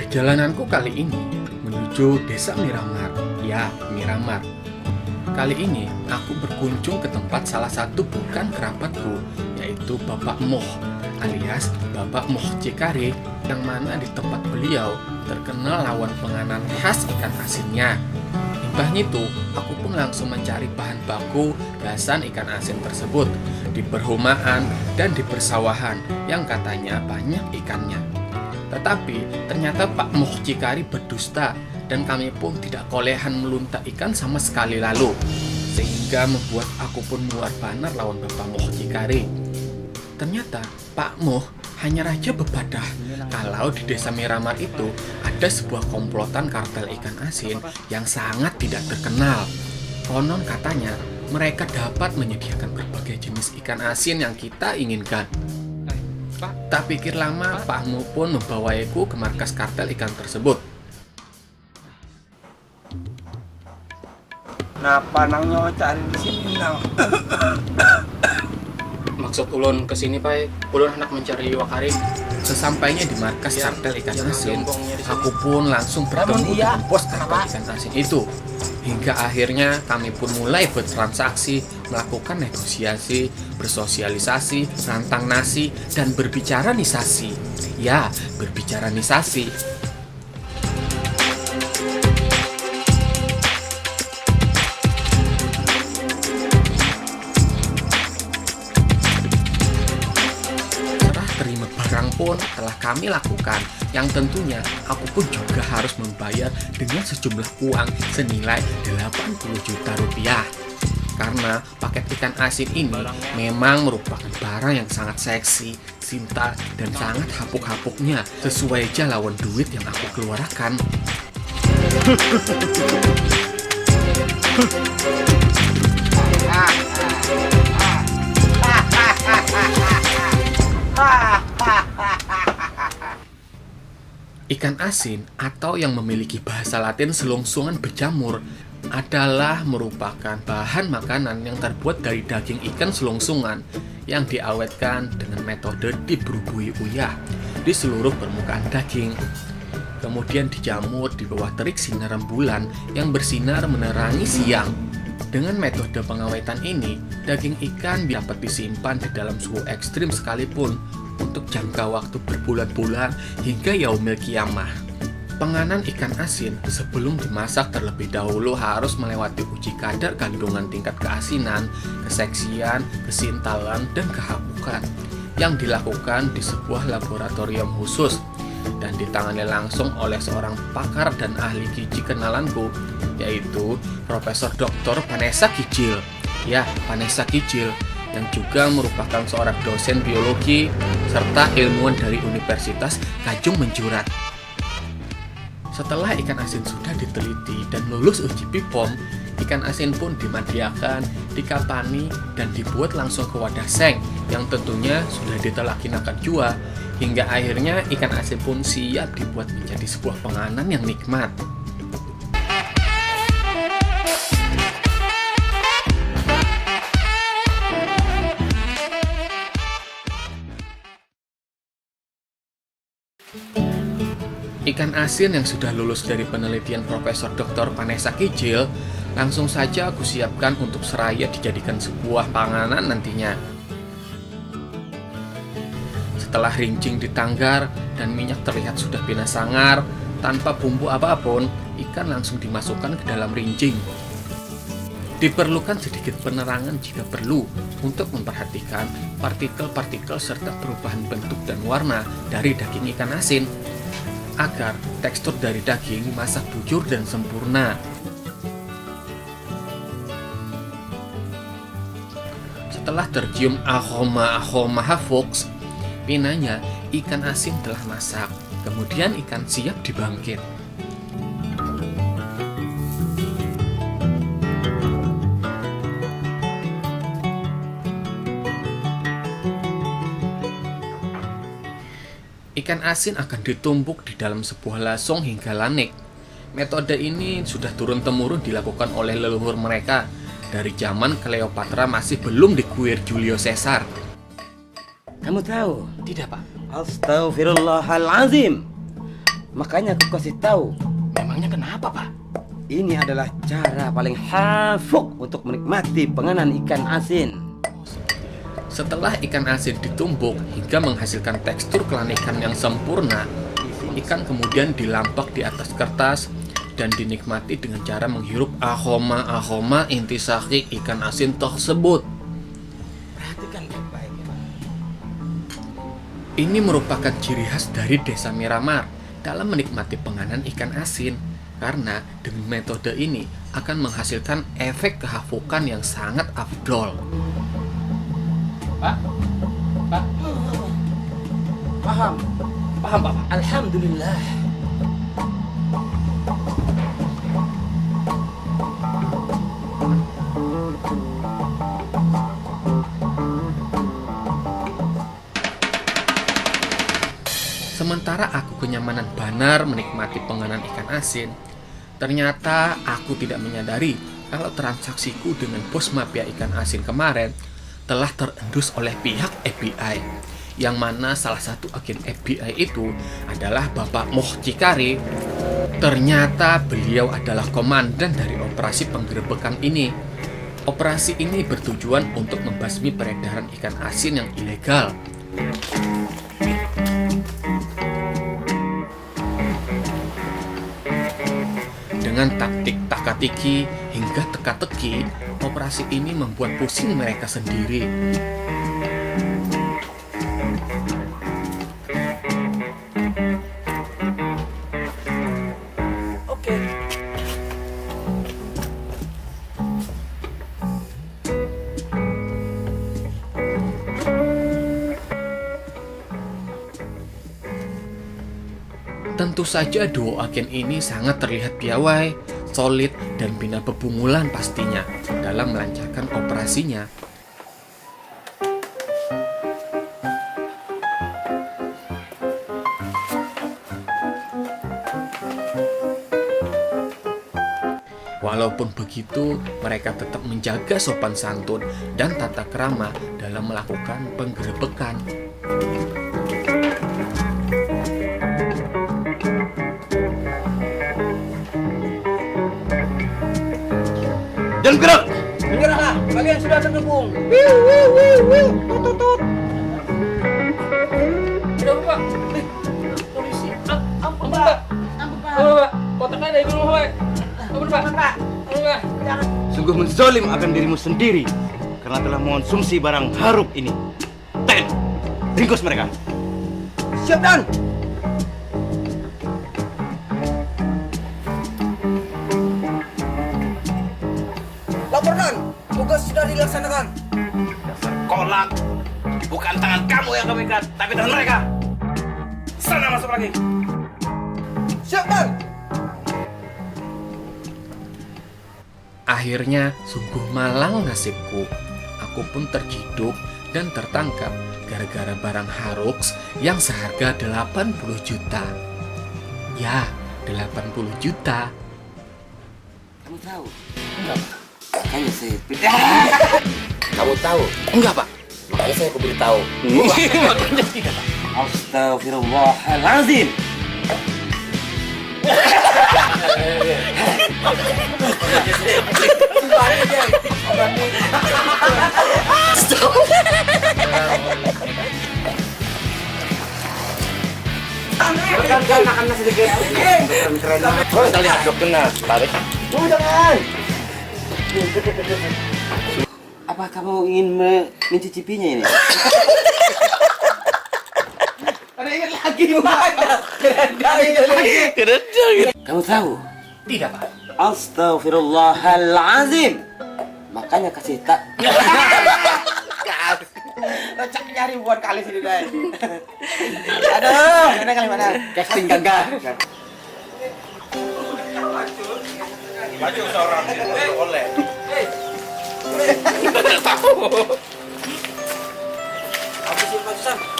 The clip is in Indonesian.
Perjalananku kali ini menuju desa Miramar. Ya, Miramar. Kali ini aku berkunjung ke tempat salah satu bukan kerabatku, yaitu Bapak Moh alias Bapak Moh Cikare, yang mana di tempat beliau terkenal lawan penganan khas ikan asinnya. Imbahnya itu, aku pun langsung mencari bahan baku gasan ikan asin tersebut di perumahan dan di persawahan yang katanya banyak ikannya. Tetapi ternyata Pak Moh Cikare berdusta dan kami pun tidak kolehan meluntak ikan sama sekali lalu, sehingga membuat aku pun muar banar lawan Bapak Moh Cikare. Ternyata Pak Moh hanya raja bebadah kalau di desa Miramar itu ada sebuah komplotan kartel ikan asin yang sangat tidak terkenal. Konon katanya mereka dapat menyediakan berbagai jenis ikan asin yang kita inginkan. Tak pikir lama, Pak Moh pun membawaiku ke markas kartel ikan tersebut. Napa nang nyawa cari di sini nang? Maksud ulun kesini Pak, ulun hendak mencari wakari. Sesampainya di markas kartel ikan asin, aku pun langsung bertemu dengan bos kartel ikan asin itu. Hingga akhirnya kami pun mulai bertransaksi, melakukan negosiasi, bersosialisasi, rantang nasi, dan berbicara nisasi. Ya, berbicara nisasi. Terima barang pun telah kami lakukan, yang tentunya aku pun juga harus membayar dengan sejumlah uang senilai 80 juta rupiah. Karena paket ikan asin ini memang merupakan barang yang sangat seksi, cinta, dan sangat hapuk-hapuknya, sesuai aja lawan duit yang aku keluarkan. Ikan asin atau yang memiliki bahasa Latin selongsungan berjamur adalah merupakan bahan makanan yang terbuat dari daging ikan selongsungan yang diawetkan dengan metode diberubui uyah di seluruh permukaan daging. Kemudian dijamur di bawah terik sinar rembulan yang bersinar menerangi siang. Dengan metode pengawetan ini, daging ikan dapat disimpan di dalam suhu ekstrim sekalipun untuk jangka waktu berbulan-bulan hingga yaumil qiyamah. Penganan ikan asin sebelum dimasak terlebih dahulu harus melewati uji kadar kandungan tingkat keasinan, keseksian, kesintalan, dan kehapukan yang dilakukan di sebuah laboratorium khusus dan ditangani langsung oleh seorang pakar dan ahli gizi kenalanku, yaitu Profesor Dr. Vanessa Kijil. Ya, Vanessa Kijil, yang juga merupakan seorang dosen biologi serta ilmuwan dari Universitas Tanjung Menjurat. Setelah ikan asin sudah diteliti dan lulus uji BPOM, ikan asin pun dimadiakan, dikapani, dan dibuat langsung ke wadah seng yang tentunya sudah ditelakinakan jua, hingga akhirnya ikan asin pun siap dibuat menjadi sebuah penganan yang nikmat. Ikan asin yang sudah lulus dari penelitian Profesor Dr. Vanessa Kijil langsung saja aku siapkan untuk seraya dijadikan sebuah panganan nantinya. Setelah rincing ditanggar dan minyak terlihat sudah bina sangar, tanpa bumbu apapun, ikan langsung dimasukkan ke dalam rincing. Diperlukan sedikit penerangan jika perlu untuk memperhatikan partikel-partikel serta perubahan bentuk dan warna dari daging ikan asin, agar tekstur dari daging dimasak bujur dan sempurna. Setelah tercium aroma havoks, pinanya ikan asin telah masak. Kemudian ikan siap dibangkit. Ikan asin akan ditumbuk di dalam sebuah lasong hingga lanek. Metode ini sudah turun-temurun dilakukan oleh leluhur mereka dari zaman Cleopatra masih belum dikuir Julio Caesar. Kamu tahu? Tidak, Pak. Astaghfirullahalazim. Makanya aku kasih tahu. Memangnya kenapa, Pak? Ini adalah cara paling hafuk untuk menikmati penganan ikan asin. Setelah ikan asin ditumbuk hingga menghasilkan tekstur kelanikan yang sempurna, ikan kemudian dilampak di atas kertas dan dinikmati dengan cara menghirup aroma intisari ikan asin tersebut. Perhatikan baik-baik ya, Pak. Ini merupakan ciri khas dari Desa Miramar dalam menikmati penganan ikan asin, karena dengan metode ini akan menghasilkan efek kehafukan yang sangat afdol. Pak? Pak? Paham? Paham, Pak? Alhamdulillah. Sementara aku kenyamanan banar menikmati penganan ikan asin, ternyata aku tidak menyadari kalau transaksiku dengan bos mafia ikan asin kemarin telah terendus oleh pihak FBI, yang mana salah satu agen FBI itu adalah Bapak Moh Cikari. Ternyata beliau adalah komandan dari operasi penggerebekan ini. Operasi ini bertujuan untuk membasmi peredaran ikan asin yang ilegal. Dengan taktik taka-tiki hingga teka-teki, operasi ini membuat pusing mereka sendiri. Oke. Tentu saja duo agen ini sangat terlihat piawai, solid, dan bina bebungulan pastinya dalam melancarkan operasinya. Walaupun begitu, mereka tetap menjaga sopan santun dan tata krama dalam melakukan penggerebekan. Dan gerak! Geraklah, kalian sudah terhubung. Tut. Udah, Pak. Polisi. Ampun, Pak. Ampun, Pak. Kotaknya dari dulu, Pak. Ampun, Pak. Ampun, Pak. Sungguh menzolim akan dirimu sendiri karena telah mengonsumsi barang harum ini. Ten, ringkus mereka. Siap, Dan. Laporan, tugas sudah dilaksanakan. Dasar kolak. Bukan tangan kamu yang kami ikat, tapi tangan mereka. Sana masuk lagi. Siap, Dan. Akhirnya, sungguh malang nasibku. Aku pun terciduk dan tertangkap gara-gara barang haruks yang seharga 80 juta. Ya, 80 juta. Kamu tahu? Enggak, Makanya saya Kamu tahu? Enggak, Pak. Makanya saya beritahu. Makanya tidak, Pak. Astaghfirullahalazim. Makan sedikit. Kita lihat dokternya. Tarik. Jangan. Apa kamu ingin mencicipinya ini? Ada ingat lagi mana? Kamu tahu? Tidak, Pak. Astaghfirullahalazim. Makanya kasih tak. Recak nyari buat kali sini deh. Aduh, mana kali mana? Casting gagal. Maju seorang oleh. Tahu. Habis itu Pak Susan.